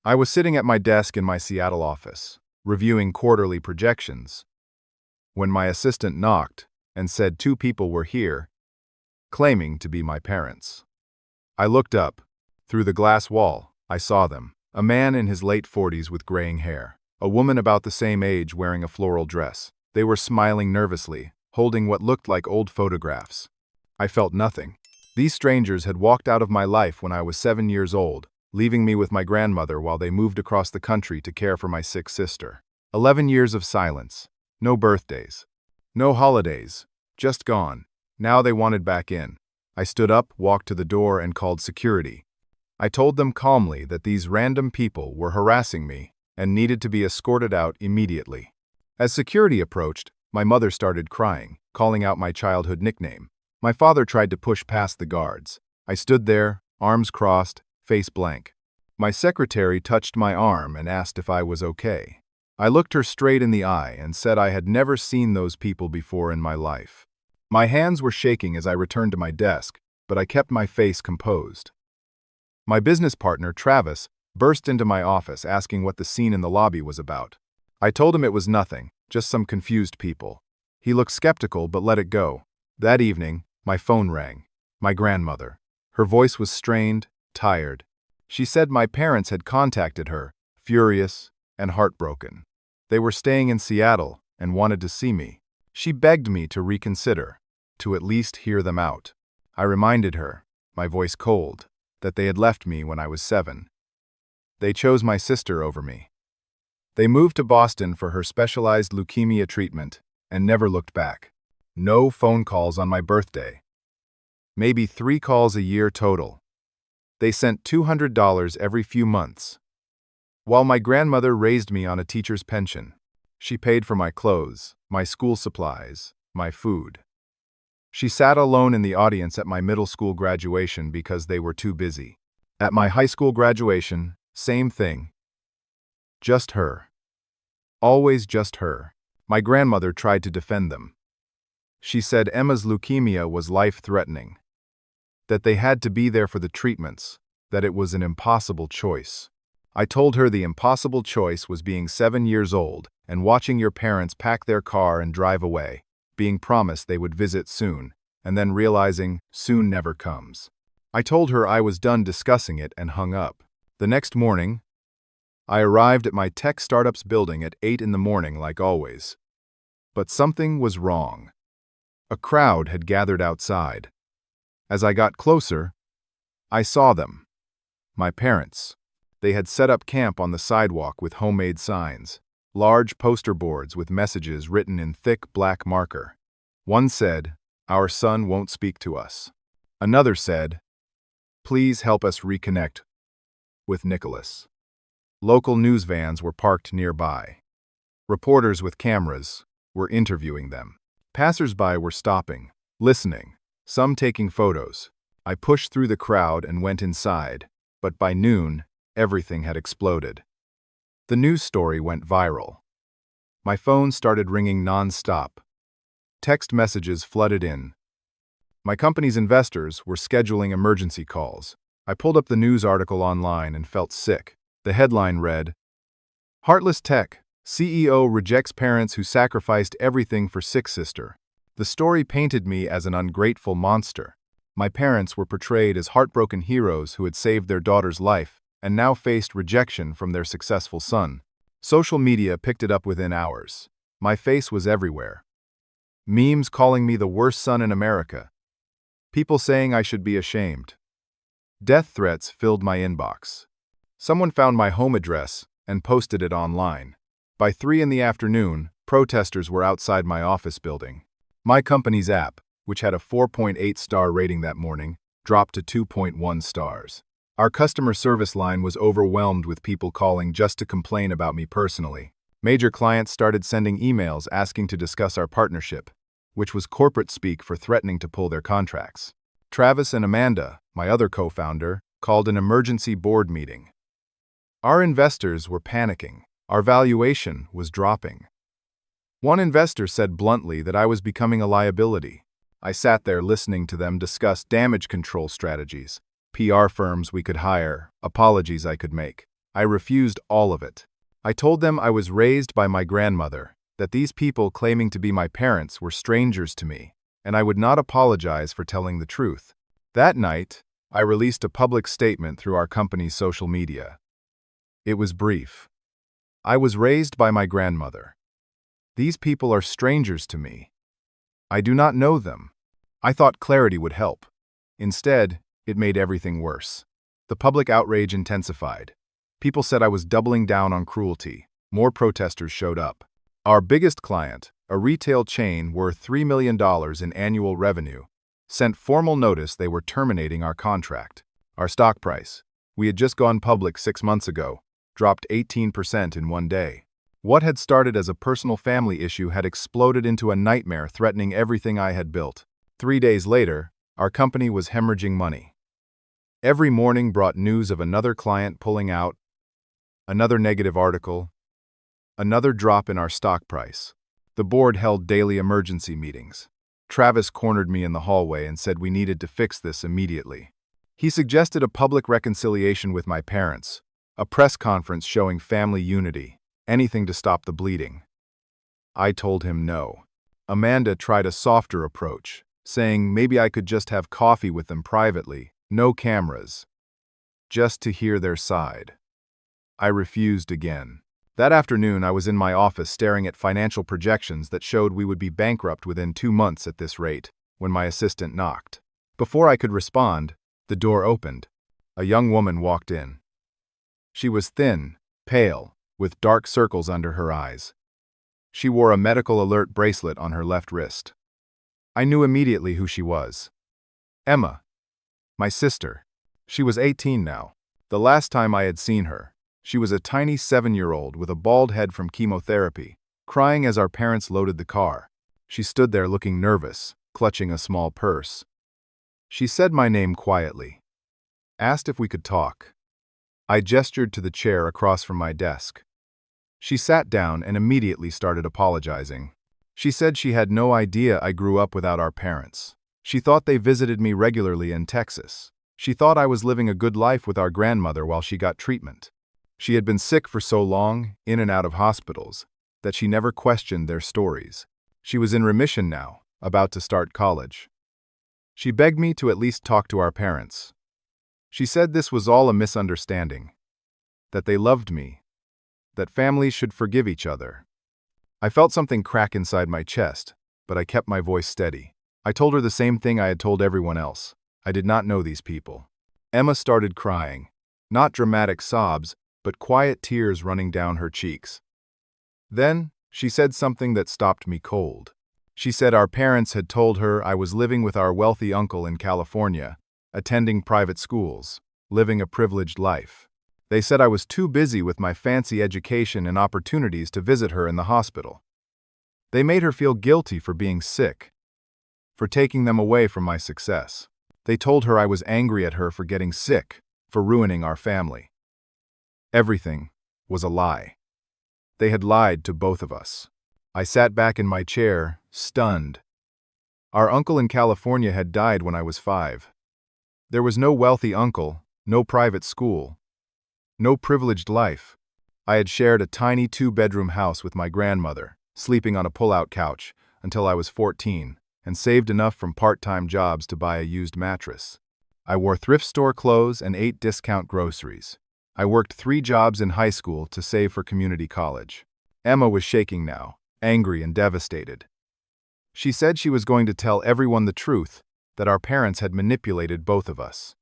I was sitting at my desk in my Seattle office, reviewing quarterly projections, when my assistant knocked and said 2 people were here, claiming to be my parents. I looked up. Through the glass wall, I saw them. A man in his late 40s with graying hair. A woman about the same age wearing a floral dress. They were smiling nervously, holding what looked like old photographs. I felt nothing. These strangers had walked out of my life when I was 7 years old, leaving me with my grandmother while they moved across the country to care for my sick sister. 11 years of silence. No birthdays. No holidays. Just gone. Now they wanted back in. I stood up, walked to the door, and called security. I told them calmly that these random people were harassing me and needed to be escorted out immediately. As security approached, my mother started crying, calling out my childhood nickname. My father tried to push past the guards. I stood there, arms crossed, face blank. My secretary touched my arm and asked if I was okay. I looked her straight in the eye and said I had never seen those people before in my life. My hands were shaking as I returned to my desk, but I kept my face composed. My business partner, Travis, burst into my office asking what the scene in the lobby was about. I told him it was nothing, just some confused people. He looked skeptical but let it go. That evening, my phone rang. My grandmother. Her voice was strained, tired. She said my parents had contacted her, furious and heartbroken. They were staying in Seattle and wanted to see me. She begged me to reconsider, to at least hear them out. I reminded her, my voice cold, that they had left me when I was 7. They chose my sister over me. They moved to Boston for her specialized leukemia treatment and never looked back. No phone calls on my birthday. Maybe 3 calls a year total. They sent $200 every few months. While my grandmother raised me on a teacher's pension, she paid for my clothes, my school supplies, my food. She sat alone in the audience at my middle school graduation because they were too busy. At my high school graduation, same thing. Just her. Always just her. My grandmother tried to defend them. She said Emma's leukemia was life-threatening, that they had to be there for the treatments, that it was an impossible choice. I told her the impossible choice was being 7 years old and watching your parents pack their car and drive away, being promised they would visit soon, and then realizing soon never comes. I told her I was done discussing it and hung up. The next morning, I arrived at my tech startup's building at 8 in the morning like always. But something was wrong. A crowd had gathered outside. As I got closer, I saw them. My parents. They had set up camp on the sidewalk with homemade signs, large poster boards with messages written in thick black marker. One said, "Our son won't speak to us." Another said, "Please help us reconnect with Nicolas." Local news vans were parked nearby. Reporters with cameras were interviewing them. Passers-by were stopping, listening, some taking photos. I pushed through the crowd and went inside, but by noon, everything had exploded. The news story went viral. My phone started ringing non-stop. Text messages flooded in. My company's investors were scheduling emergency calls. I pulled up the news article online and felt sick. The headline read, "Heartless Tech, CEO rejects parents who sacrificed everything for sick sister." The story painted me as an ungrateful monster. My parents were portrayed as heartbroken heroes who had saved their daughter's life and now faced rejection from their successful son. Social media picked it up within hours. My face was everywhere. Memes calling me the worst son in America. People saying I should be ashamed. Death threats filled my inbox. Someone found my home address and posted it online. By 3 in the afternoon, protesters were outside my office building. My company's app, which had a 4.8-star rating that morning, dropped to 2.1 stars. Our customer service line was overwhelmed with people calling just to complain about me personally. Major clients started sending emails asking to discuss our partnership, which was corporate speak for threatening to pull their contracts. Travis and Amanda, my other co-founder, called an emergency board meeting. Our investors were panicking. Our valuation was dropping. One investor said bluntly that I was becoming a liability. I sat there listening to them discuss damage control strategies, PR firms we could hire, apologies I could make. I refused all of it. I told them I was raised by my grandmother, that these people claiming to be my parents were strangers to me, and I would not apologize for telling the truth. That night, I released a public statement through our company's social media. It was brief. I was raised by my grandmother. These people are strangers to me. I do not know them. I thought clarity would help. Instead, it made everything worse. The public outrage intensified. People said I was doubling down on cruelty. More protesters showed up. Our biggest client, a retail chain worth $3 million in annual revenue, sent formal notice they were terminating our contract. Our stock price, we had just gone public 6 months ago, dropped 18% in one day. What had started as a personal family issue had exploded into a nightmare threatening everything I had built. 3 days later, our company was hemorrhaging money. Every morning brought news of another client pulling out, another negative article, another drop in our stock price. The board held daily emergency meetings. Travis cornered me in the hallway and said we needed to fix this immediately. He suggested a public reconciliation with my parents, a press conference showing family unity, anything to stop the bleeding. I told him no. Amanda tried a softer approach, saying maybe I could just have coffee with them privately, no cameras, just to hear their side. I refused again. That afternoon, I was in my office staring at financial projections that showed we would be bankrupt within 2 months at this rate, when my assistant knocked. Before I could respond, the door opened. A young woman walked in. She was thin, pale, with dark circles under her eyes. She wore a medical alert bracelet on her left wrist. I knew immediately who she was. Emma, my sister. She was 18 now. The last time I had seen her, she was a tiny 7-year-old with a bald head from chemotherapy, crying as our parents loaded the car. She stood there looking nervous, clutching a small purse. She said my name quietly, asked if we could talk. I gestured to the chair across from my desk. She sat down and immediately started apologizing. She said she had no idea I grew up without our parents. She thought they visited me regularly in Texas. She thought I was living a good life with our grandmother while she got treatment. She had been sick for so long, in and out of hospitals, that she never questioned their stories. She was in remission now, about to start college. She begged me to at least talk to our parents. She said this was all a misunderstanding, that they loved me, that families should forgive each other. I felt something crack inside my chest, but I kept my voice steady. I told her the same thing I had told everyone else. I did not know these people. Emma started crying, not dramatic sobs, but quiet tears running down her cheeks. Then, she said something that stopped me cold. She said our parents had told her I was living with our wealthy uncle in California, attending private schools, living a privileged life. They said I was too busy with my fancy education and opportunities to visit her in the hospital. They made her feel guilty for being sick, for taking them away from my success. They told her I was angry at her for getting sick, for ruining our family. Everything was a lie. They had lied to both of us. I sat back in my chair, stunned. Our uncle in California had died when I was 5. There was no wealthy uncle, no private school, no privileged life. I had shared a tiny 2-bedroom house with my grandmother, sleeping on a pull-out couch, until I was 14, and saved enough from part-time jobs to buy a used mattress. I wore thrift store clothes and ate discount groceries. I worked 3 jobs in high school to save for community college. Emma was shaking now, angry and devastated. She said she was going to tell everyone the truth, that our parents had manipulated both of us.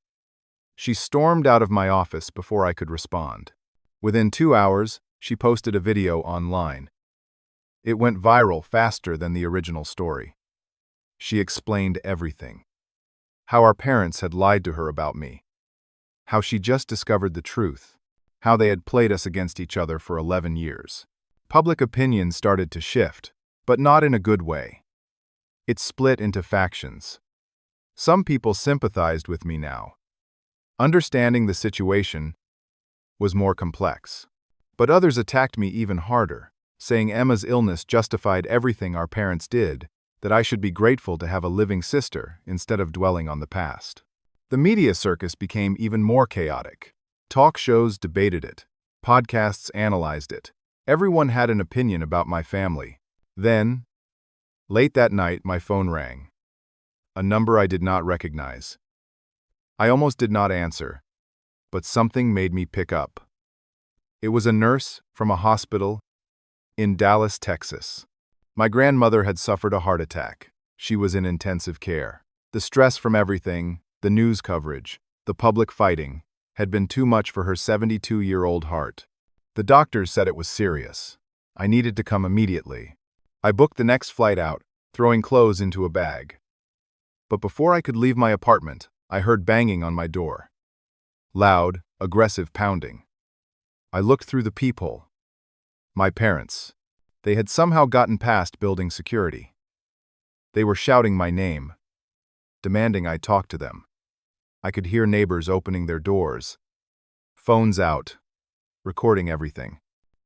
She stormed out of my office before I could respond. Within 2 hours, she posted a video online. It went viral faster than the original story. She explained everything. How our parents had lied to her about me. How she just discovered the truth. How they had played us against each other for 11 years. Public opinion started to shift, but not in a good way. It split into factions. Some people sympathized with me now. Understanding the situation was more complex. But others attacked me even harder, saying Emma's illness justified everything our parents did, that I should be grateful to have a living sister instead of dwelling on the past. The media circus became even more chaotic. Talk shows debated it. Podcasts analyzed it. Everyone had an opinion about my family. Then, late that night, my phone rang. A number I did not recognize. I almost did not answer, but something made me pick up. It was a nurse from a hospital in Dallas, Texas. My grandmother had suffered a heart attack. She was in intensive care. The stress from everything, the news coverage, the public fighting, had been too much for her 72-year-old heart. The doctors said it was serious. I needed to come immediately. I booked the next flight out, throwing clothes into a bag. But before I could leave my apartment, I heard banging on my door. Loud, aggressive pounding. I looked through the peephole. My parents. They had somehow gotten past building security. They were shouting my name, demanding I talk to them. I could hear neighbors opening their doors. Phones out, recording everything.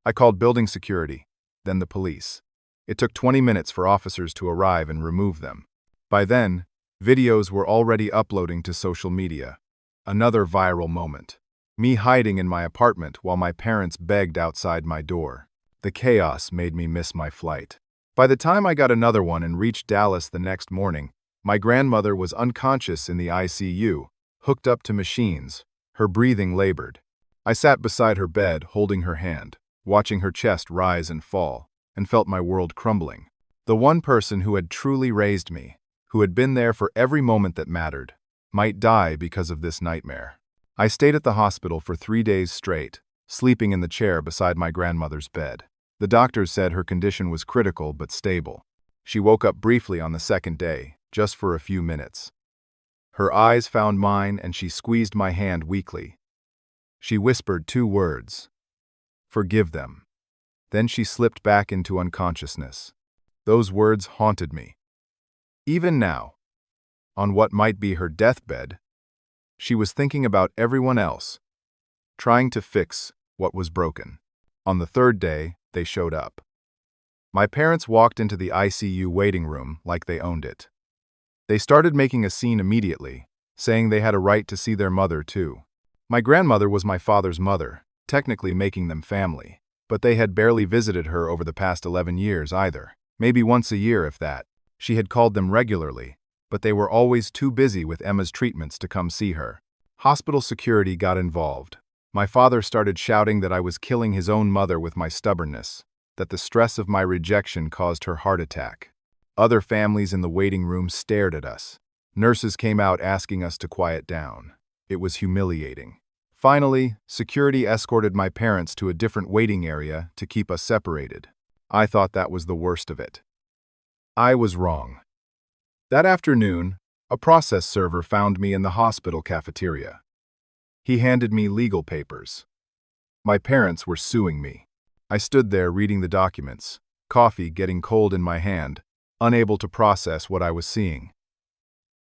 I called building security, then the police. It took 20 minutes for officers to arrive and remove them. By then, videos were already uploading to social media. Another viral moment. Me hiding in my apartment while my parents begged outside my door. The chaos made me miss my flight. By the time I got another one and reached Dallas the next morning, my grandmother was unconscious in the ICU, hooked up to machines, her breathing labored. I sat beside her bed, holding her hand, watching her chest rise and fall, and felt my world crumbling. The one person who had truly raised me, who had been there for every moment that mattered, might die because of this nightmare. I stayed at the hospital for 3 days straight, sleeping in the chair beside my grandmother's bed. The doctors said her condition was critical but stable. She woke up briefly on the second day, just for a few minutes. Her eyes found mine and she squeezed my hand weakly. She whispered 2 words. "Forgive them." Then she slipped back into unconsciousness. Those words haunted me. Even now, on what might be her deathbed, she was thinking about everyone else, trying to fix what was broken. On the 3rd day, they showed up. My parents walked into the ICU waiting room like they owned it. They started making a scene immediately, saying they had a right to see their mother too. My grandmother was my father's mother, technically making them family, but they had barely visited her over the past 11 years either, maybe once a year if that. She had called them regularly, but they were always too busy with Emma's treatments to come see her. Hospital security got involved. My father started shouting that I was killing his own mother with my stubbornness, that the stress of my rejection caused her heart attack. Other families in the waiting room stared at us. Nurses came out asking us to quiet down. It was humiliating. Finally, security escorted my parents to a different waiting area to keep us separated. I thought that was the worst of it. I was wrong. That afternoon, a process server found me in the hospital cafeteria. He handed me legal papers. My parents were suing me. I stood there reading the documents, coffee getting cold in my hand, unable to process what I was seeing.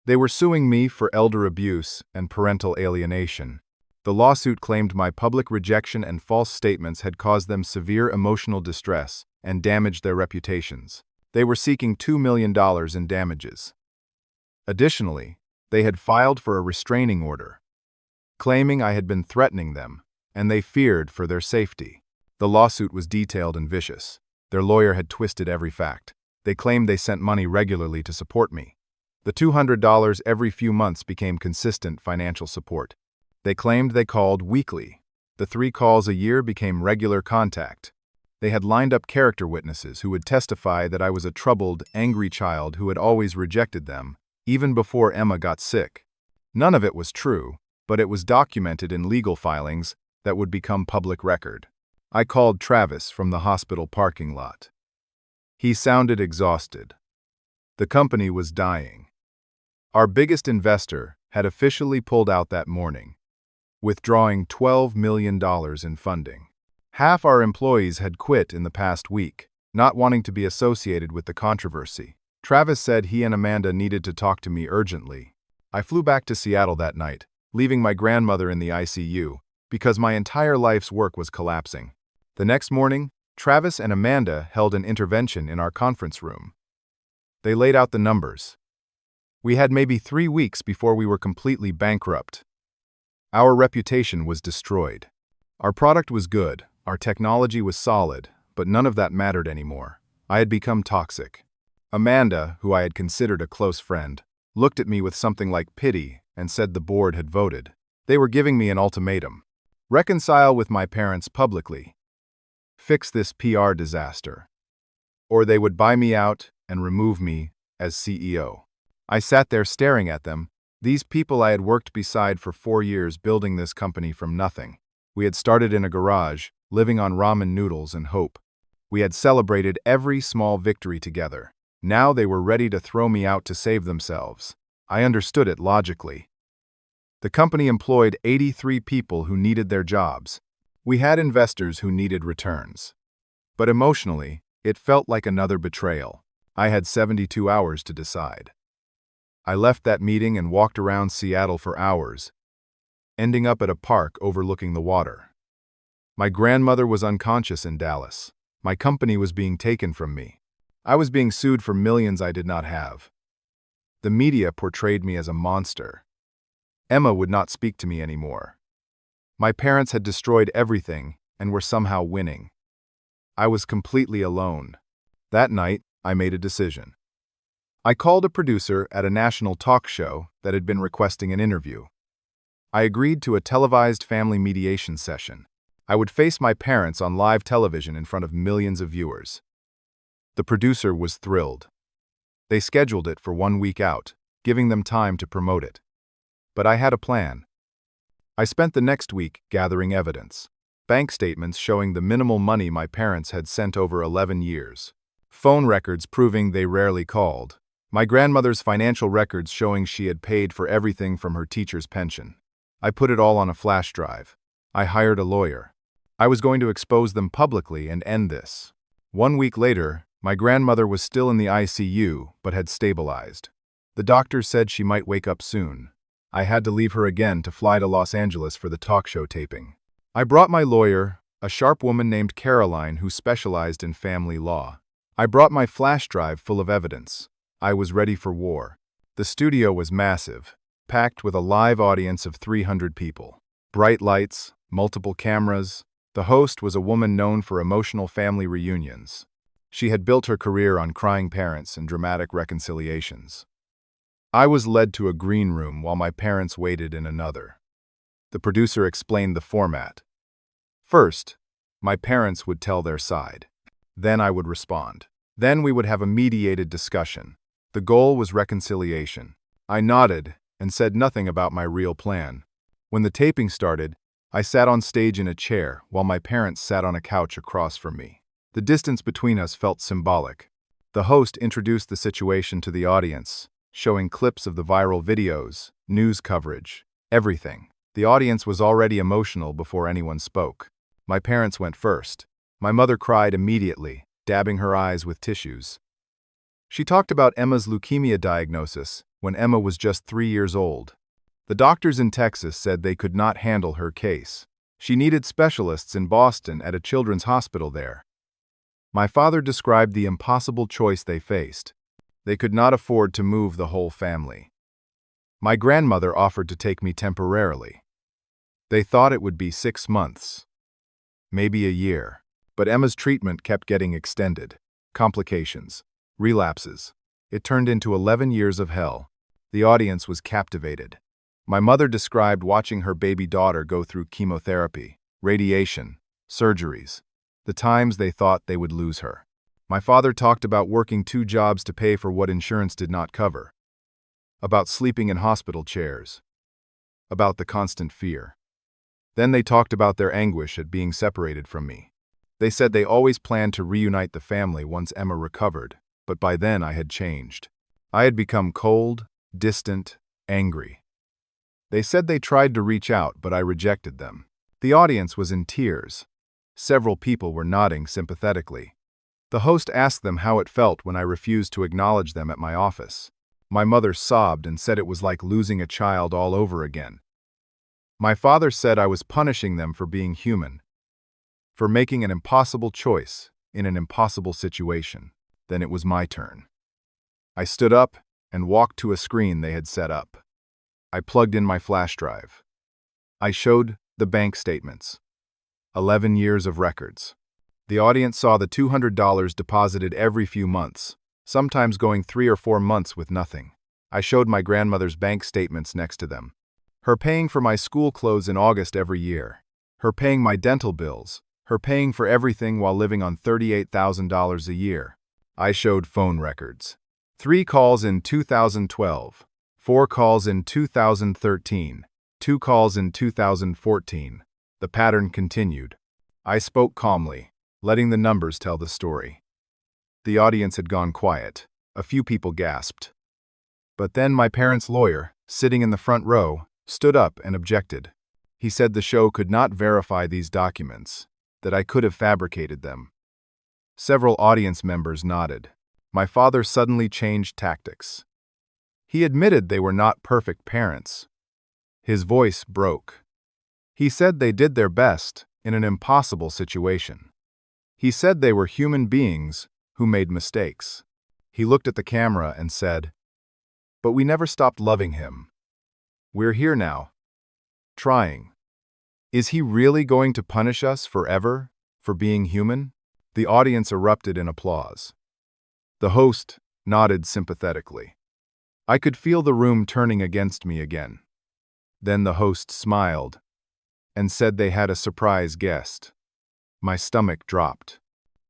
They were suing me for elder abuse and parental alienation. The lawsuit claimed my public rejection and false statements had caused them severe emotional distress and damaged their reputations. They were seeking $2 million in damages. Additionally, they had filed for a restraining order, claiming I had been threatening them, and they feared for their safety. The lawsuit was detailed and vicious. Their lawyer had twisted every fact. They claimed they sent money regularly to support me. The $200 every few months became consistent financial support. They claimed they called weekly. The 3 calls a year became regular contact. They had lined up character witnesses who would testify that I was a troubled, angry child who had always rejected them, even before Emma got sick. None of it was true, but it was documented in legal filings that would become public record. I called Travis from the hospital parking lot. He sounded exhausted. The company was dying. Our biggest investor had officially pulled out that morning, withdrawing $12 million in funding. Half our employees had quit in the past week, not wanting to be associated with the controversy. Travis said he and Amanda needed to talk to me urgently. I flew back to Seattle that night, leaving my grandmother in the ICU, because my entire life's work was collapsing. The next morning, Travis and Amanda held an intervention in our conference room. They laid out the numbers. We had maybe 3 weeks before we were completely bankrupt. Our reputation was destroyed. Our product was good, our technology was solid, but none of that mattered anymore. I had become toxic. Amanda, who I had considered a close friend, looked at me with something like pity and said the board had voted. They were giving me an ultimatum. Reconcile with my parents publicly. Fix this PR disaster. Or they would buy me out and remove me as CEO. I sat there staring at them, these people I had worked beside for 4 years building this company from nothing. We had started in a garage, living on ramen noodles and hope. We had celebrated every small victory together. Now they were ready to throw me out to save themselves. I understood it logically. The company employed 83 people who needed their jobs. We had investors who needed returns. But emotionally, it felt like another betrayal. I had 72 hours to decide. I left that meeting and walked around Seattle for hours, ending up at a park overlooking the water. My grandmother was unconscious in Dallas. My company was being taken from me. I was being sued for millions I did not have. The media portrayed me as a monster. Emma would not speak to me anymore. My parents had destroyed everything and were somehow winning. I was completely alone. That night, I made a decision. I called a producer at a national talk show that had been requesting an interview. I agreed to a televised family mediation session. I would face my parents on live television in front of millions of viewers. The producer was thrilled. They scheduled it for 1 week out, giving them time to promote it. But I had a plan. I spent the next week gathering evidence. Bank statements showing the minimal money my parents had sent over 11 years. Phone records proving they rarely called. My grandmother's financial records showing she had paid for everything from her teacher's pension. I put it all on a flash drive. I hired a lawyer. I was going to expose them publicly and end this. 1 week later, my grandmother was still in the ICU but had stabilized. The doctors said she might wake up soon. I had to leave her again to fly to Los Angeles for the talk show taping. I brought my lawyer, a sharp woman named Caroline who specialized in family law. I brought my flash drive full of evidence. I was ready for war. The studio was massive, packed with a live audience of 300 people. Bright lights, multiple cameras. The host was a woman known for emotional family reunions. She had built her career on crying parents and dramatic reconciliations. I was led to a green room while my parents waited in another. The producer explained the format. First, my parents would tell their side. Then I would respond. Then we would have a mediated discussion. The goal was reconciliation. I nodded and said nothing about my real plan. When the taping started, I sat on stage in a chair while my parents sat on a couch across from me. The distance between us felt symbolic. The host introduced the situation to the audience, showing clips of the viral videos, news coverage, everything. The audience was already emotional before anyone spoke. My parents went first. My mother cried immediately, dabbing her eyes with tissues. She talked about Emma's leukemia diagnosis when Emma was just 3 years old. The doctors in Texas said they could not handle her case. She needed specialists in Boston at a children's hospital there. My father described the impossible choice they faced. They could not afford to move the whole family. My grandmother offered to take me temporarily. They thought it would be 6 months, maybe a year. But Emma's treatment kept getting extended. Complications, relapses. It turned into 11 years of hell. The audience was captivated. My mother described watching her baby daughter go through chemotherapy, radiation, surgeries, the times they thought they would lose her. My father talked about working 2 jobs to pay for what insurance did not cover, about sleeping in hospital chairs, about the constant fear. Then they talked about their anguish at being separated from me. They said they always planned to reunite the family once Emma recovered, but by then I had changed. I had become cold, distant, angry. They said they tried to reach out, but I rejected them. The audience was in tears. Several people were nodding sympathetically. The host asked them how it felt when I refused to acknowledge them at my office. My mother sobbed and said it was like losing a child all over again. My father said I was punishing them for being human, for making an impossible choice in an impossible situation. Then it was my turn. I stood up and walked to a screen they had set up. I plugged in my flash drive. I showed the bank statements. 11 years of records. The audience saw the $200 deposited every few months, sometimes going 3 or 4 months with nothing. I showed my grandmother's bank statements next to them. Her paying for my school clothes in August every year. Her paying my dental bills. Her paying for everything while living on $38,000 a year. I showed phone records. 3 calls in 2012. 4 calls in 2013. 2 calls in 2014. The pattern continued. I spoke calmly, letting the numbers tell the story. The audience had gone quiet. A few people gasped. But then my parents' lawyer, sitting in the front row, stood up and objected. He said the show could not verify these documents, that I could have fabricated them. Several audience members nodded. My father suddenly changed tactics. He admitted they were not perfect parents. His voice broke. He said they did their best in an impossible situation. He said they were human beings who made mistakes. He looked at the camera and said, "But we never stopped loving him. We're here now, trying. Is he really going to punish us forever for being human?" The audience erupted in applause. The host nodded sympathetically. I could feel the room turning against me again. Then the host smiled and said they had a surprise guest. My stomach dropped.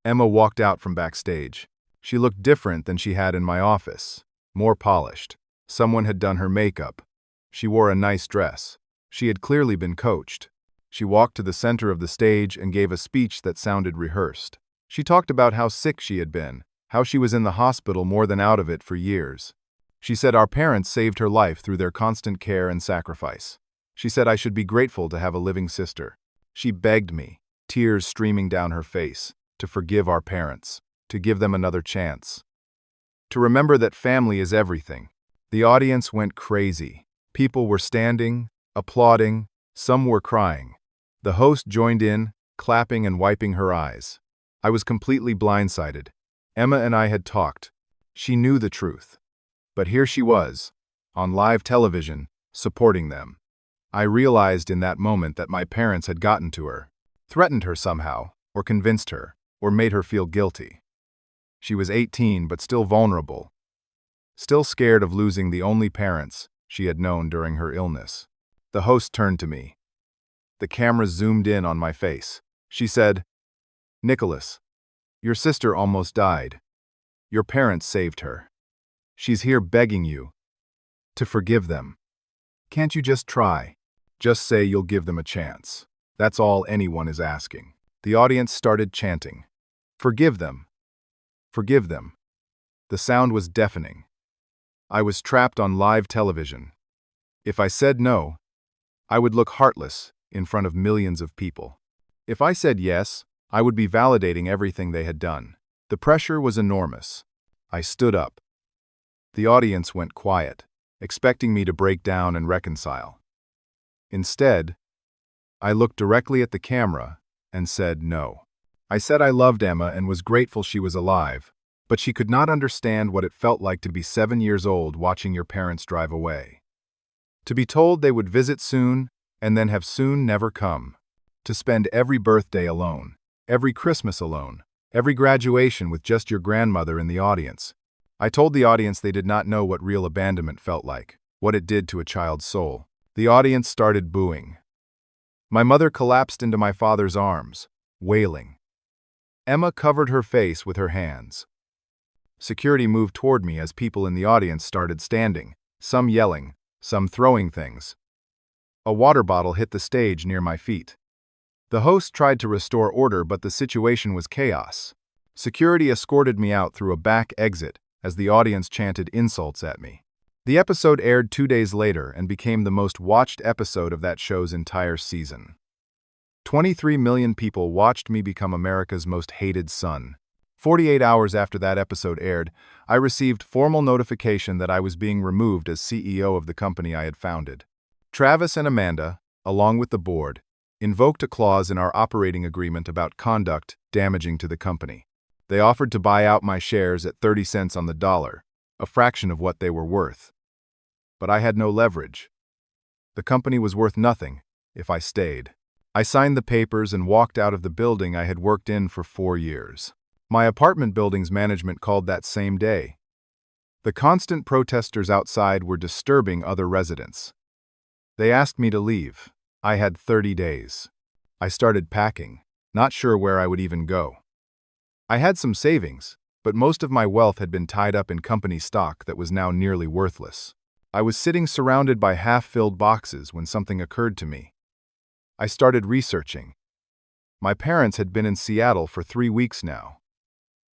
Emma walked out from backstage. She looked different than she had in my office, more polished. Someone had done her makeup. She wore a nice dress. She had clearly been coached. She walked to the center of the stage and gave a speech that sounded rehearsed. She talked about how sick she had been, how she was in the hospital more than out of it for years. She said our parents saved her life through their constant care and sacrifice. She said I should be grateful to have a living sister. She begged me, tears streaming down her face, to forgive our parents, to give them another chance. To remember that family is everything. The audience went crazy. People were standing, applauding, some were crying. The host joined in, clapping and wiping her eyes. I was completely blindsided. Emma and I had talked. She knew the truth. But here she was, on live television, supporting them. I realized in that moment that my parents had gotten to her, threatened her somehow, or convinced her, or made her feel guilty. She was 18 but still vulnerable, still scared of losing the only parents she had known during her illness. The host turned to me. The camera zoomed in on my face. She said, "Nicolas, your sister almost died. Your parents saved her. She's here begging you to forgive them. Can't you just try? Just say you'll give them a chance. That's all anyone is asking." The audience started chanting, "Forgive them. Forgive them." The sound was deafening. I was trapped on live television. If I said no, I would look heartless in front of millions of people. If I said yes, I would be validating everything they had done. The pressure was enormous. I stood up. The audience went quiet, expecting me to break down and reconcile. Instead, I looked directly at the camera and said no. I said I loved Emma and was grateful she was alive, but she could not understand what it felt like to be 7 years old watching your parents drive away. To be told they would visit soon and then have soon never come. To spend every birthday alone, every Christmas alone, every graduation with just your grandmother in the audience. I told the audience they did not know what real abandonment felt like, what it did to a child's soul. The audience started booing. My mother collapsed into my father's arms, wailing. Emma covered her face with her hands. Security moved toward me as people in the audience started standing, some yelling, some throwing things. A water bottle hit the stage near my feet. The host tried to restore order, but the situation was chaos. Security escorted me out through a back exit as the audience chanted insults at me. The episode aired 2 days later and became the most watched episode of that show's entire season. 23 million people watched me become America's most hated son. 48 hours after that episode aired, I received formal notification that I was being removed as CEO of the company I had founded. Travis and Amanda, along with the board, invoked a clause in our operating agreement about conduct damaging to the company. They offered to buy out my shares at 30 cents on the dollar, a fraction of what they were worth. But I had no leverage. The company was worth nothing if I stayed. I signed the papers and walked out of the building I had worked in for 4 years. My apartment building's management called that same day. The constant protesters outside were disturbing other residents. They asked me to leave. I had 30 days. I started packing, not sure where I would even go. I had some savings, but most of my wealth had been tied up in company stock that was now nearly worthless. I was sitting surrounded by half-filled boxes when something occurred to me. I started researching. My parents had been in Seattle for 3 weeks now.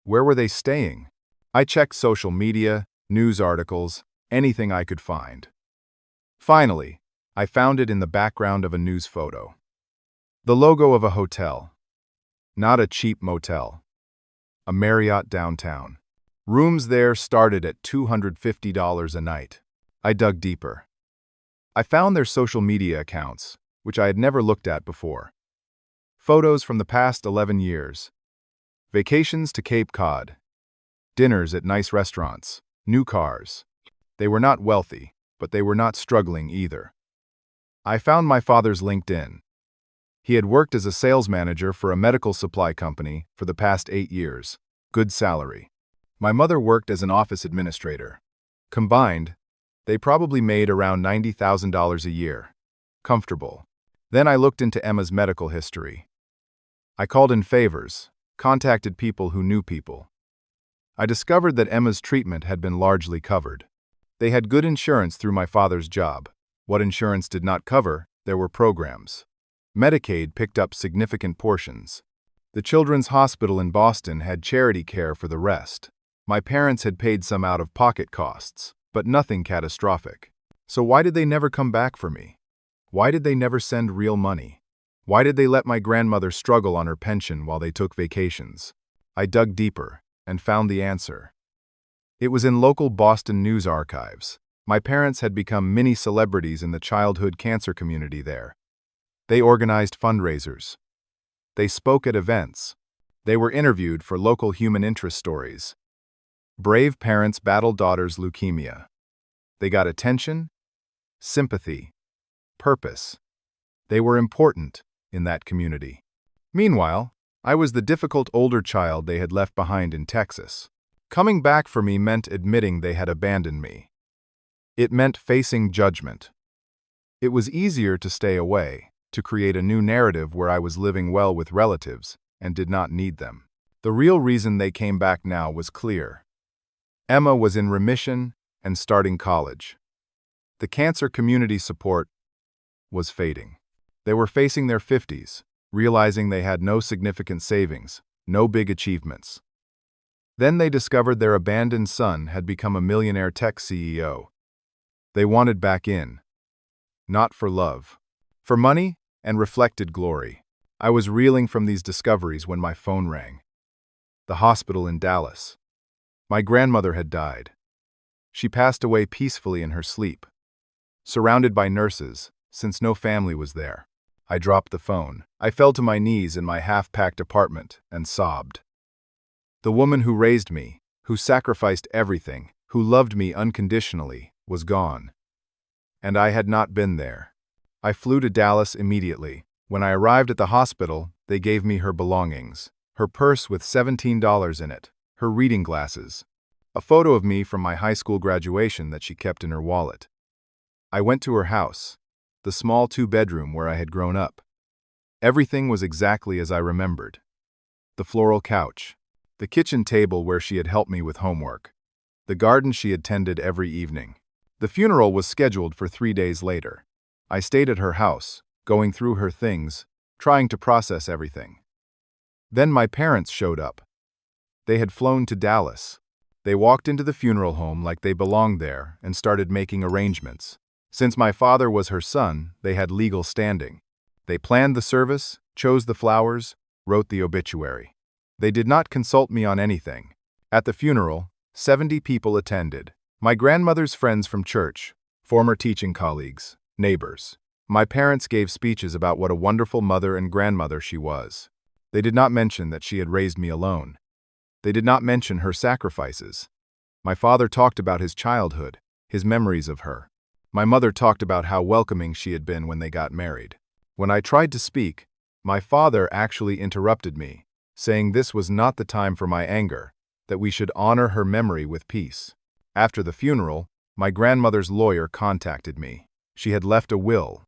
Where were they staying? I checked social media, news articles, anything I could find. Finally, I found it in the background of a news photo. The logo of a hotel. Not a cheap motel. A Marriott downtown. Rooms there started at $250 a night. I dug deeper. I found their social media accounts, which I had never looked at before. Photos from the past 11 years. Vacations to Cape Cod. Dinners at nice restaurants. New cars. They were not wealthy, but they were not struggling either. I found my father's LinkedIn. He had worked as a sales manager for a medical supply company for the past 8 years. Good salary. My mother worked as an office administrator. Combined, they probably made around $90,000 a year. Comfortable. Then I looked into Emma's medical history. I called in favors, contacted people who knew people. I discovered that Emma's treatment had been largely covered. They had good insurance through my father's job. What insurance did not cover, there were programs. Medicaid picked up significant portions. The Children's Hospital in Boston had charity care for the rest. My parents had paid some out-of-pocket costs, but nothing catastrophic. So why did they never come back for me? Why did they never send real money? Why did they let my grandmother struggle on her pension while they took vacations? I dug deeper and found the answer. It was in local Boston news archives. My parents had become mini-celebrities in the childhood cancer community there. They organized fundraisers. They spoke at events. They were interviewed for local human interest stories. Brave parents battle daughter's leukemia. They got attention, sympathy, purpose. They were important in that community. Meanwhile, I was the difficult older child they had left behind in Texas. Coming back for me meant admitting they had abandoned me. It meant facing judgment. It was easier to stay away, to create a new narrative where I was living well with relatives and did not need them. The real reason they came back now was clear. Emma was in remission and starting college. The cancer community support was fading. They were facing their 50s, realizing they had no significant savings, no big achievements. Then they discovered their abandoned son had become a millionaire tech CEO. They wanted back in. Not for love. For money and reflected glory. I was reeling from these discoveries when my phone rang. The hospital in Dallas. My grandmother had died. She passed away peacefully in her sleep, surrounded by nurses, since no family was there. I dropped the phone. I fell to my knees in my half-packed apartment and sobbed. The woman who raised me, who sacrificed everything, who loved me unconditionally, was gone. And I had not been there. I flew to Dallas immediately. When I arrived at the hospital, they gave me her belongings. Her purse with $17 in it, her reading glasses, a photo of me from my high school graduation that she kept in her wallet. I went to her house, the small 2-bedroom where I had grown up. Everything was exactly as I remembered. The floral couch, the kitchen table where she had helped me with homework, the garden she had tended every evening. The funeral was scheduled for 3 days later. I stayed at her house, going through her things, trying to process everything. Then my parents showed up. They had flown to Dallas. They walked into the funeral home like they belonged there and started making arrangements. Since my father was her son, they had legal standing. They planned the service, chose the flowers, wrote the obituary. They did not consult me on anything. At the funeral, 70 people attended. My grandmother's friends from church, former teaching colleagues, neighbors. My parents gave speeches about what a wonderful mother and grandmother she was. They did not mention that she had raised me alone. They did not mention her sacrifices. My father talked about his childhood, his memories of her. My mother talked about how welcoming she had been when they got married. When I tried to speak, My father actually interrupted me, saying this was not the time for my anger, that we should honor her memory with peace. After the funeral, my grandmother's lawyer contacted me. She had left a will.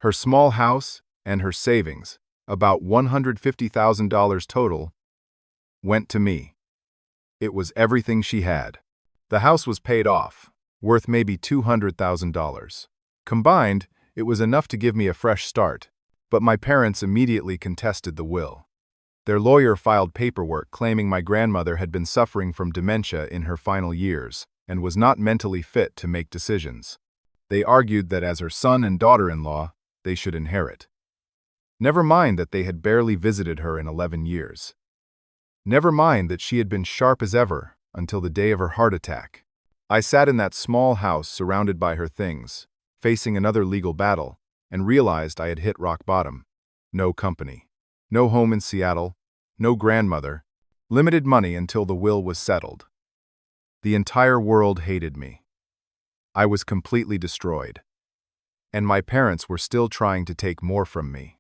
Her small house and her savings, about $150,000 total, went to me. It was everything she had. The house was paid off, worth maybe $200,000. Combined, it was enough to give me a fresh start, but my parents immediately contested the will. Their lawyer filed paperwork claiming my grandmother had been suffering from dementia in her final years and was not mentally fit to make decisions. They argued that as her son and daughter-in-law, they should inherit. Never mind that they had barely visited her in 11 years. Never mind that she had been sharp as ever until the day of her heart attack. I sat in that small house surrounded by her things, facing another legal battle, and realized I had hit rock bottom. No company. No home in Seattle. No grandmother. Limited money until the will was settled. The entire world hated me. I was completely destroyed. And my parents were still trying to take more from me.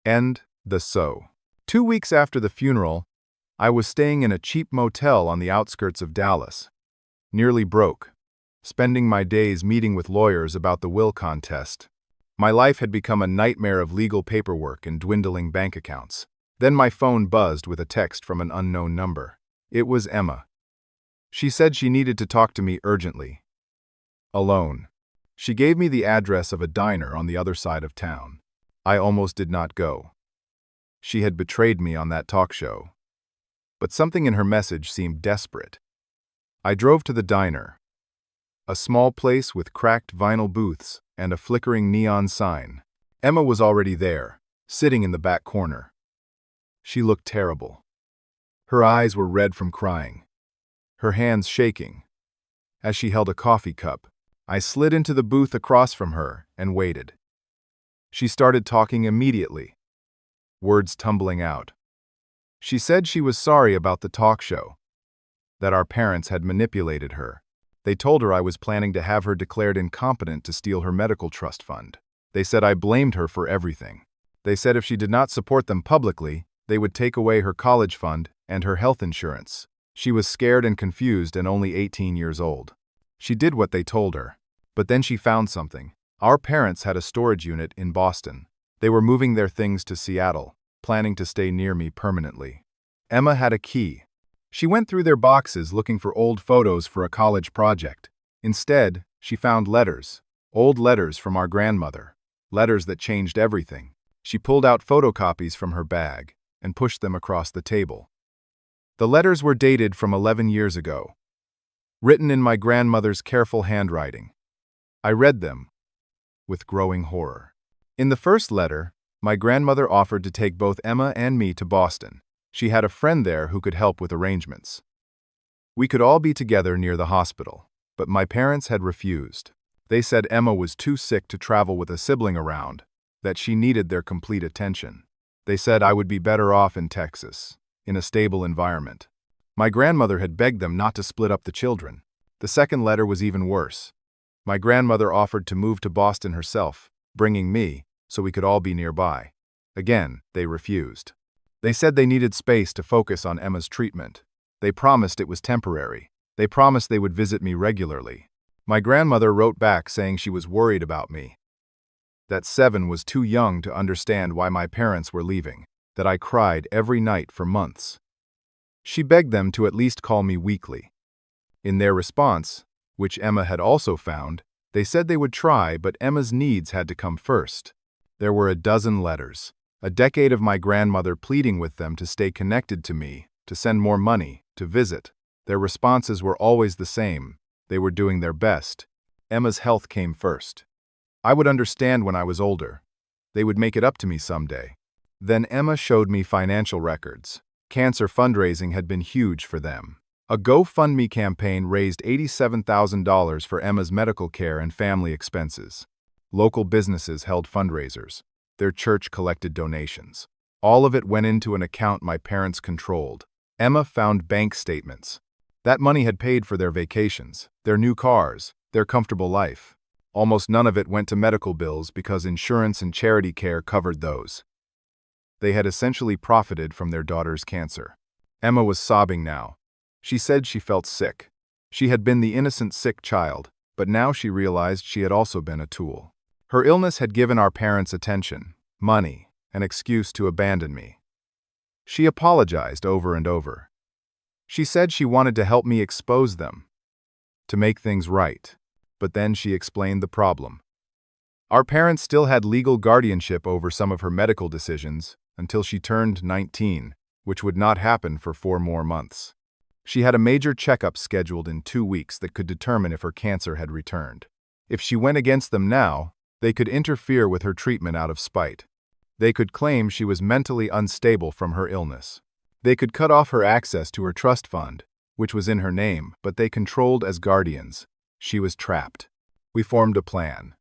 End the so. 2 weeks after the funeral, I was staying in a cheap motel on the outskirts of Dallas, nearly broke, spending my days meeting with lawyers about the will contest. My life had become a nightmare of legal paperwork and dwindling bank accounts. Then my phone buzzed with a text from an unknown number. It was Emma. She said she needed to talk to me urgently. Alone. She gave me the address of a diner on the other side of town. I almost did not go. She had betrayed me on that talk show. But something in her message seemed desperate. I drove to the diner, a small place with cracked vinyl booths and a flickering neon sign. Emma was already there, sitting in the back corner. She looked terrible. Her eyes were red from crying, her hands shaking. As she held a coffee cup, I slid into the booth across from her and waited. She started talking immediately, words tumbling out. She said she was sorry about the talk show, that our parents had manipulated her. They told her I was planning to have her declared incompetent to steal her medical trust fund. They said I blamed her for everything. They said if she did not support them publicly, they would take away her college fund and her health insurance. She was scared and confused and only 18 years old. She did what they told her. But then she found something. Our parents had a storage unit in Boston. They were moving their things to Seattle, planning to stay near me permanently. Emma had a key. She went through their boxes looking for old photos for a college project. Instead, she found letters, old letters from our grandmother, letters that changed everything. She pulled out photocopies from her bag and pushed them across the table. The letters were dated from 11 years ago, written in my grandmother's careful handwriting. I read them with growing horror. In the first letter, my grandmother offered to take both Emma and me to Boston. She had a friend there who could help with arrangements. We could all be together near the hospital, but my parents had refused. They said Emma was too sick to travel with a sibling around, that she needed their complete attention. They said I would be better off in Texas, in a stable environment. My grandmother had begged them not to split up the children. The second letter was even worse. My grandmother offered to move to Boston herself, bringing me, so we could all be nearby. Again, they refused. They said they needed space to focus on Emma's treatment. They promised it was temporary. They promised they would visit me regularly. My grandmother wrote back saying she was worried about me, that 7 was too young to understand why my parents were leaving, that I cried every night for months. She begged them to at least call me weekly. In their response, which Emma had also found, they said they would try, but Emma's needs had to come first. There were a dozen letters, a decade of my grandmother pleading with them to stay connected to me, to send more money, to visit. Their responses were always the same. They were doing their best. Emma's health came first. I would understand when I was older. They would make it up to me someday. Then Emma showed me financial records. Cancer fundraising had been huge for them. A GoFundMe campaign raised $87,000 for Emma's medical care and family expenses. Local businesses held fundraisers. Their church collected donations. All of it went into an account my parents controlled. Emma found bank statements. That money had paid for their vacations, their new cars, their comfortable life. Almost none of it went to medical bills because insurance and charity care covered those. They had essentially profited from their daughter's cancer. Emma was sobbing now. She said she felt sick. She had been the innocent sick child, but now she realized she had also been a tool. Her illness had given our parents attention, money, an excuse to abandon me. She apologized over and over. She said she wanted to help me expose them, to make things right. But then she explained the problem. Our parents still had legal guardianship over some of her medical decisions until she turned 19, which would not happen for 4 more months. She had a major checkup scheduled in 2 weeks that could determine if her cancer had returned. If she went against them now, they could interfere with her treatment out of spite. They could claim she was mentally unstable from her illness. They could cut off her access to her trust fund, which was in her name, but they controlled as guardians. She was trapped. We formed a plan.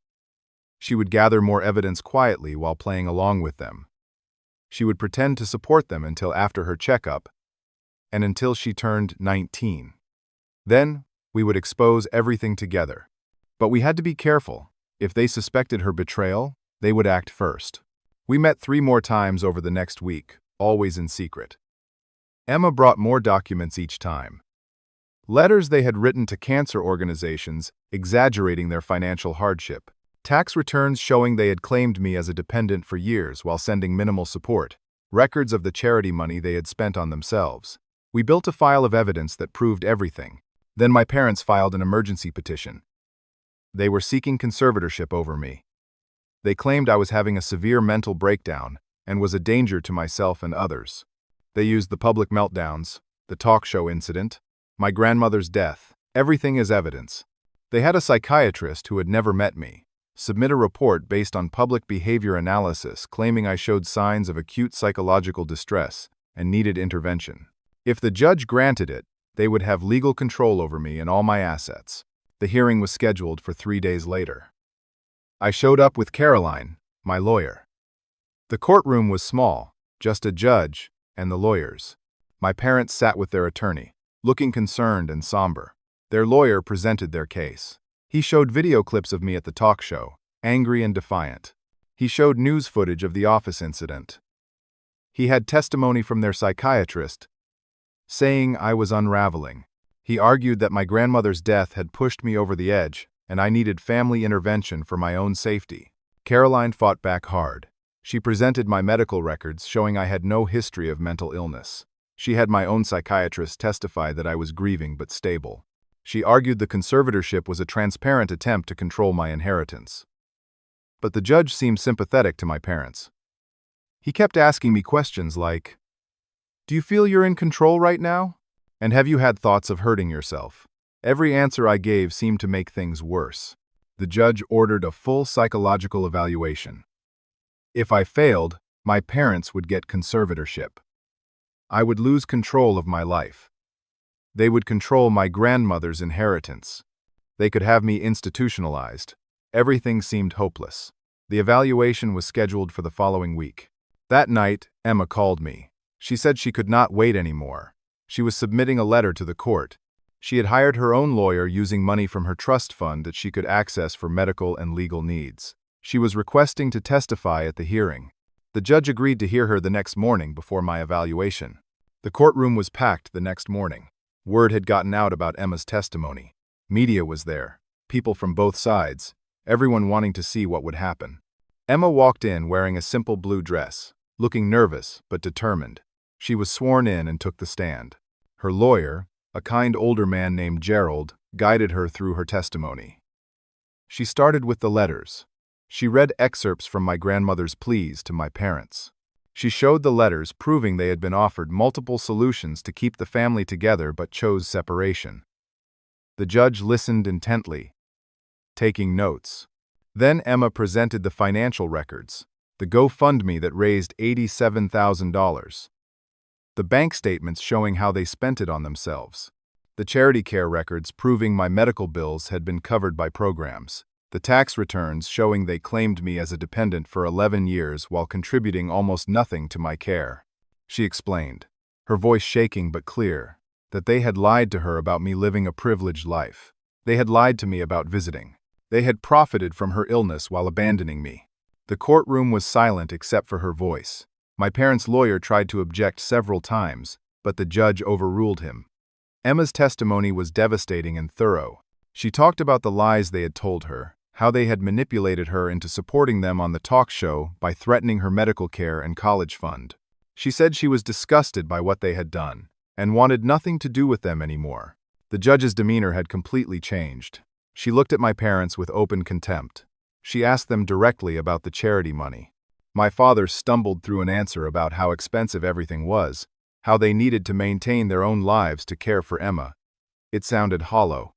She would gather more evidence quietly while playing along with them. She would pretend to support them until after her checkup, and until she turned 19. Then, we would expose everything together. But we had to be careful. If they suspected her betrayal, they would act first. We met 3 more times over the next week, always in secret. Emma brought more documents each time. Letters they had written to cancer organizations, exaggerating their financial hardship. Tax returns showing they had claimed me as a dependent for years while sending minimal support. Records of the charity money they had spent on themselves. We built a file of evidence that proved everything. Then my parents filed an emergency petition. They were seeking conservatorship over me. They claimed I was having a severe mental breakdown and was a danger to myself and others. They used the public meltdowns, the talk show incident, my grandmother's death, everything as evidence. They had a psychiatrist who had never met me submit a report based on public behavior analysis claiming I showed signs of acute psychological distress and needed intervention. If the judge granted it, they would have legal control over me and all my assets. The hearing was scheduled for 3 days later. I showed up with Caroline, my lawyer. The courtroom was small, just a judge and the lawyers. My parents sat with their attorney, looking concerned and somber. Their lawyer presented their case. He showed video clips of me at the talk show, angry and defiant. He showed news footage of the office incident. He had testimony from their psychiatrist, saying I was unraveling. He argued that my grandmother's death had pushed me over the edge, and I needed family intervention for my own safety. Caroline fought back hard. She presented my medical records showing I had no history of mental illness. She had my own psychiatrist testify that I was grieving but stable. She argued the conservatorship was a transparent attempt to control my inheritance. But the judge seemed sympathetic to my parents. He kept asking me questions like, "Do you feel you're in control right now? And have you had thoughts of hurting yourself?" Every answer I gave seemed to make things worse. The judge ordered a full psychological evaluation. If I failed, my parents would get conservatorship. I would lose control of my life. They would control my grandmother's inheritance. They could have me institutionalized. Everything seemed hopeless. The evaluation was scheduled for the following week. That night, Emma called me. She said she could not wait anymore. She was submitting a letter to the court. She had hired her own lawyer using money from her trust fund that she could access for medical and legal needs. She was requesting to testify at the hearing. The judge agreed to hear her the next morning before my evaluation. The courtroom was packed the next morning. Word had gotten out about Emma's testimony. Media was there, people from both sides, everyone wanting to see what would happen. Emma walked in wearing a simple blue dress, looking nervous but determined. She was sworn in and took the stand. Her lawyer, a kind older man named Gerald, guided her through her testimony. She started with the letters. She read excerpts from my grandmother's pleas to my parents. She showed the letters proving they had been offered multiple solutions to keep the family together but chose separation. The judge listened intently, taking notes. Then Emma presented the financial records, the GoFundMe that raised $87,000, the bank statements showing how they spent it on themselves, the charity care records proving my medical bills had been covered by programs, the tax returns showing they claimed me as a dependent for 11 years while contributing almost nothing to my care. She explained, her voice shaking but clear, that they had lied to her about me living a privileged life. They had lied to me about visiting. They had profited from her illness while abandoning me. The courtroom was silent except for her voice. My parents' lawyer tried to object several times, but the judge overruled him. Emma's testimony was devastating and thorough. She talked about the lies they had told her, how they had manipulated her into supporting them on the talk show by threatening her medical care and college fund. She said she was disgusted by what they had done and wanted nothing to do with them anymore. The judge's demeanor had completely changed. She looked at my parents with open contempt. She asked them directly about the charity money. My father stumbled through an answer about how expensive everything was, how they needed to maintain their own lives to care for Emma. It sounded hollow.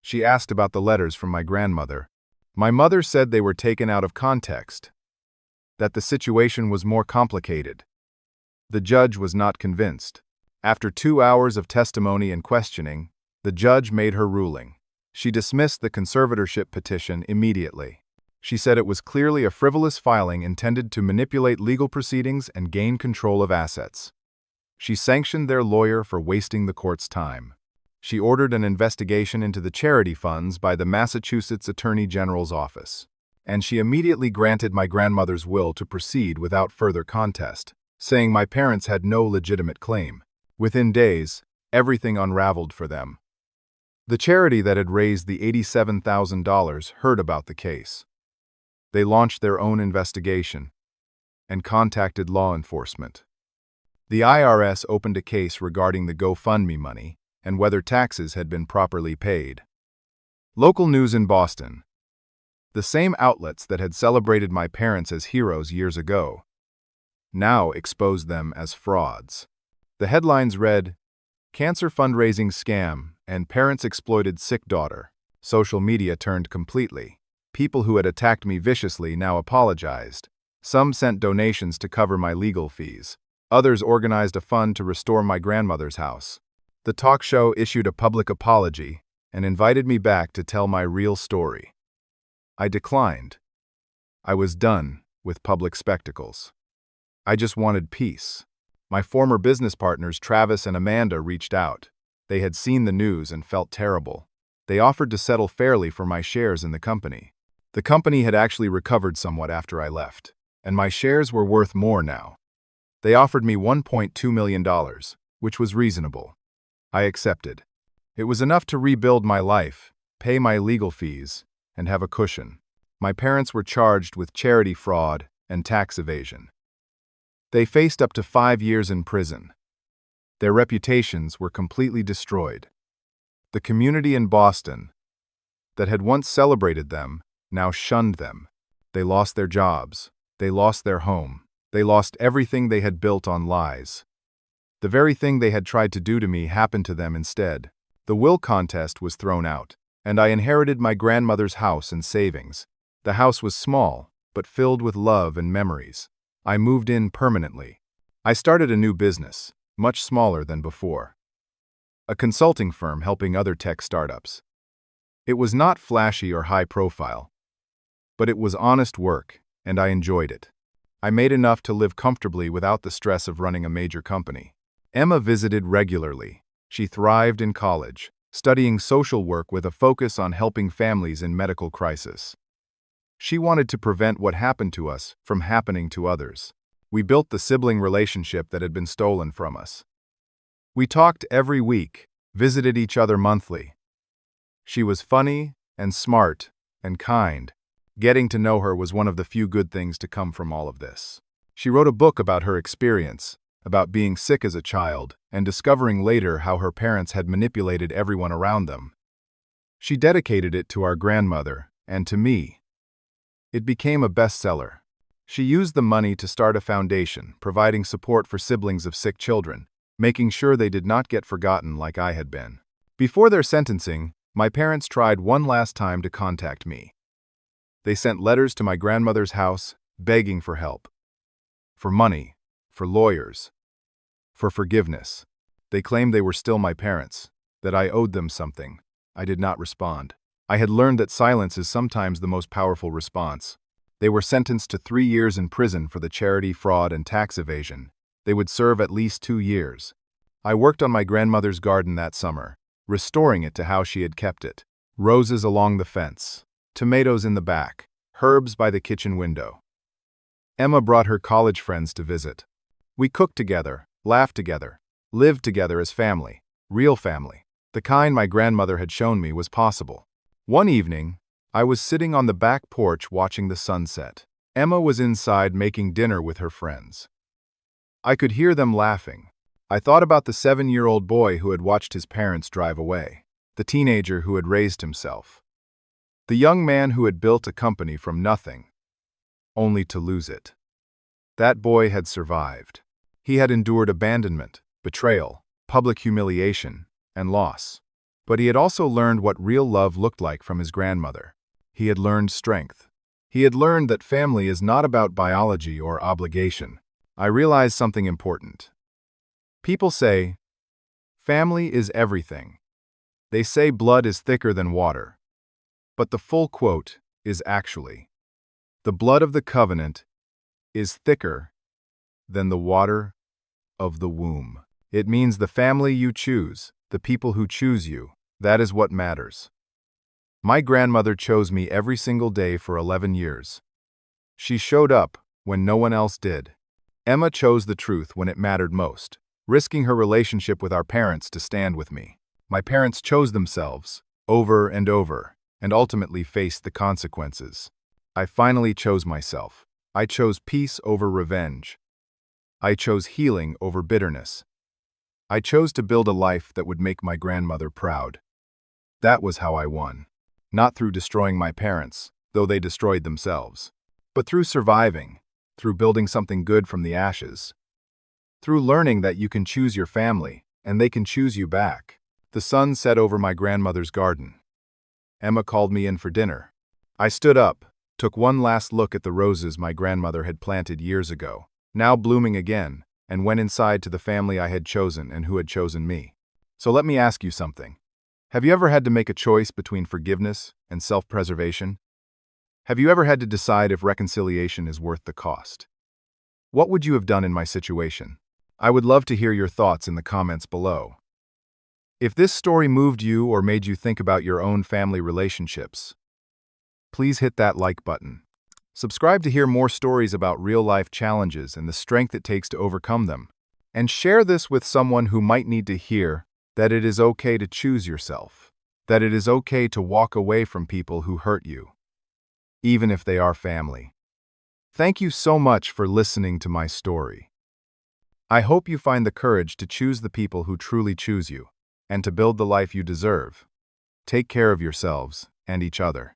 She asked about the letters from my grandmother. My mother said they were taken out of context, that the situation was more complicated. The judge was not convinced. After 2 hours of testimony and questioning, the judge made her ruling. She dismissed the conservatorship petition immediately. She said it was clearly a frivolous filing intended to manipulate legal proceedings and gain control of assets. She sanctioned their lawyer for wasting the court's time. She ordered an investigation into the charity funds by the Massachusetts Attorney General's office. And she immediately granted my grandmother's will to proceed without further contest, saying my parents had no legitimate claim. Within days, everything unraveled for them. The charity that had raised the $87,000 heard about the case. They launched their own investigation and contacted law enforcement. The IRS opened a case regarding the GoFundMe money and whether taxes had been properly paid. Local news in Boston. The same outlets that had celebrated my parents as heroes years ago now exposed them as frauds. The headlines read, "Cancer fundraising scam and parents exploited sick daughter." Social media turned completely. People who had attacked me viciously now apologized. Some sent donations to cover my legal fees. Others organized a fund to restore my grandmother's house. The talk show issued a public apology and invited me back to tell my real story. I declined. I was done with public spectacles. I just wanted peace. My former business partners Travis and Amanda reached out. They had seen the news and felt terrible. They offered to settle fairly for my shares in the company. The company had actually recovered somewhat after I left, and my shares were worth more now. They offered me $1.2 million, which was reasonable. I accepted. It was enough to rebuild my life, pay my legal fees, and have a cushion. My parents were charged with charity fraud and tax evasion. They faced up to 5 years in prison. Their reputations were completely destroyed. The community in Boston that had once celebrated them now shunned them. They lost their jobs. They lost their home. They lost everything they had built on lies. The very thing they had tried to do to me happened to them instead. The will contest was thrown out, and I inherited my grandmother's house and savings. The house was small, but filled with love and memories. I moved in permanently. I started a new business, much smaller than before. A consulting firm helping other tech startups. It was not flashy or high profile, but it was honest work, and I enjoyed it. I made enough to live comfortably without the stress of running a major company. Emma visited regularly. She thrived in college, studying social work with a focus on helping families in medical crisis. She wanted to prevent what happened to us from happening to others. We built the sibling relationship that had been stolen from us. We talked every week, visited each other monthly. She was funny and smart and kind. Getting to know her was one of the few good things to come from all of this. She wrote a book about her experience, about being sick as a child, and discovering later how her parents had manipulated everyone around them. She dedicated it to our grandmother and to me. It became a bestseller. She used the money to start a foundation, providing support for siblings of sick children, making sure they did not get forgotten like I had been. Before their sentencing, my parents tried one last time to contact me. They sent letters to my grandmother's house, begging for help. For money, for lawyers, for forgiveness. They claimed they were still my parents, that I owed them something. I did not respond. I had learned that silence is sometimes the most powerful response. They were sentenced to 3 years in prison for the charity fraud and tax evasion. They would serve at least 2 years. I worked on my grandmother's garden that summer, restoring it to how she had kept it. Roses along the fence, tomatoes in the back, herbs by the kitchen window. Emma brought her college friends to visit. We cooked together, laughed together, lived together as family, real family. The kind my grandmother had shown me was possible. One evening, I was sitting on the back porch watching the sunset. Emma was inside making dinner with her friends. I could hear them laughing. I thought about the 7-year-old boy who had watched his parents drive away, the teenager who had raised himself, the young man who had built a company from nothing, only to lose it. That boy had survived. He had endured abandonment, betrayal, public humiliation, and loss. But he had also learned what real love looked like from his grandmother. He had learned strength. He had learned that family is not about biology or obligation. I realized something important. People say, family is everything. They say blood is thicker than water. But the full quote is actually, the blood of the covenant is thicker than the water of the womb. It means the family you choose, the people who choose you, that is what matters. My grandmother chose me every single day for 11 years. She showed up when no one else did. Emma chose the truth when it mattered most, risking her relationship with our parents to stand with me. My parents chose themselves, over, and ultimately faced the consequences. I finally chose myself. I chose peace over revenge. I chose healing over bitterness. I chose to build a life that would make my grandmother proud. That was how I won. Not through destroying my parents, though they destroyed themselves, but through surviving, through building something good from the ashes, through learning that you can choose your family, and they can choose you back. The sun set over my grandmother's garden. Emma called me in for dinner. I stood up, took one last look at the roses my grandmother had planted years ago, now blooming again, and went inside to the family I had chosen and who had chosen me. So let me ask you something. Have you ever had to make a choice between forgiveness and self-preservation? Have you ever had to decide if reconciliation is worth the cost? What would you have done in my situation? I would love to hear your thoughts in the comments below. If this story moved you or made you think about your own family relationships, please hit that like button. Subscribe to hear more stories about real-life challenges and the strength it takes to overcome them. And share this with someone who might need to hear that it is okay to choose yourself, that it is okay to walk away from people who hurt you, even if they are family. Thank you so much for listening to my story. I hope you find the courage to choose the people who truly choose you, and to build the life you deserve. Take care of yourselves and each other.